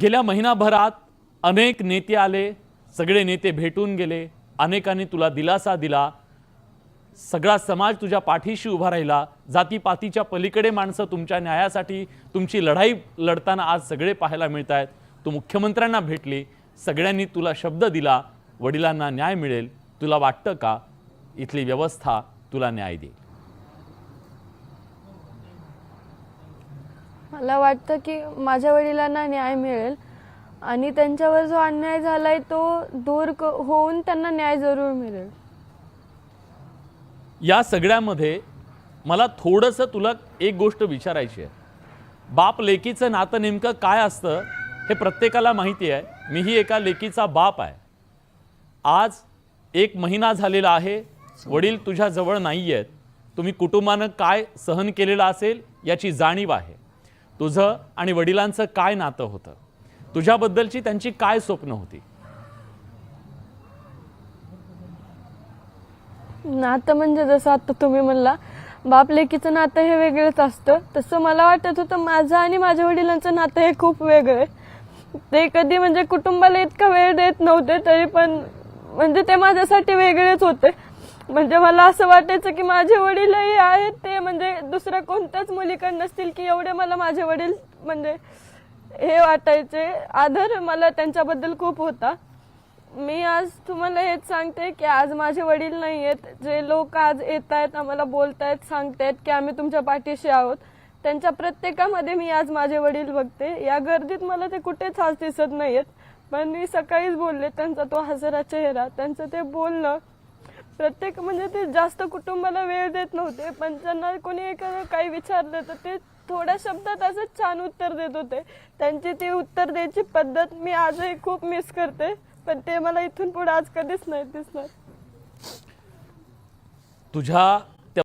गेल्या महिनाभरात अनेक नेते आले, सगळे नेते भेटून गेले, अनेकांनी तुला दिलासा दिला, सगळा समाज तुझ्या पाठीशी उभा राहिला, जातीपातीच्या पलीकडे माणसं तुमच्या न्यायासाठी तुमची लढाई लढताना आज सगळे पाहायला मिळतायत। तू मुख्यमंत्र्यांना भेटली, सगळ्यांनी तुला शब्द दिला, वडिलांना न्याय मिळेल। तुला वाटतं का इथली व्यवस्था तुला न्याय देईल? मला वाटतं की माझ्या वडिलांना न्याय मिळेल आणि त्यांच्यावर जो अन्याय झालाय तो दूर होऊन त्यांना न्याय जरूर मिळेल। या सगळ्यामध्ये मला थोडंसं तुला एक गोष्ट विचारायची आहे। बाप लेकीचं नातं नेमकं काय असतं हे प्रत्येकाला माहिती आहे। मीही एका लेकीचा बाप आहे। आज 1 महिना झालेला आहे, वडील तुझ्या जवळ नाही आहेत। तुम्ही कुटुंबानं काय सहन केलेलं असेल याची जाणीव आहे। तुझं आणि वडिलांचं काय नातं होतं, तुझ्याबद्दलची त्यांची काय स्वप्न होती? नातं म्हणजे जसं आता तुम्ही म्हणला बाप लेकीचं नातं हे वेगळंच असतं, तसं मला वाटत होतं माझं आणि माझ्या वडिलांचं नातं हे खूप वेगळं आहे। ते कधी म्हणजे कुटुंबाला इतका वेळ देत नव्हते, तरी पण म्हणजे ते माझ्यासाठी वेगळेच होते। म्हणजे मला असं वाटायचं की माझे वडीलही आहेत ते म्हणजे दुसऱ्या कोणत्याच मुलीकडे नसतील की एवढे मला माझे वडील म्हणजे हे वाटायचे। आदर मला त्यांच्याबद्दल खूप होता। मी आज तुम्हाला हेच सांगते की आज माझे वडील नाही आहेत, जे लोक आज येत आहेत आम्हाला बोलतायत, सांगतायत की आम्ही तुमच्या पाठीशी आहोत, त्यांच्या प्रत्येकामध्ये मी आज माझे वडील बघते। या गर्दीत मला ते कुठेच आज दिसत नाहीयेत, पण मी सकाळीच बोलले त्यांचा तो हसरा चेहरा, त्यांचं ते बोलणं, प्रत्येक म्हणजे ते जास्त कुटुंबाला वेळ देत नव्हते, पण त्यांना कोणी काही विचारलं तर ते थोड्या शब्दात असं छान उत्तर देत होते। त्यांची ती उत्तर द्यायची पद्धत मी आजही खूप मिस करते, पण ते मला इथून पुढे आज कधीच नाही दिसणार। तुझ्या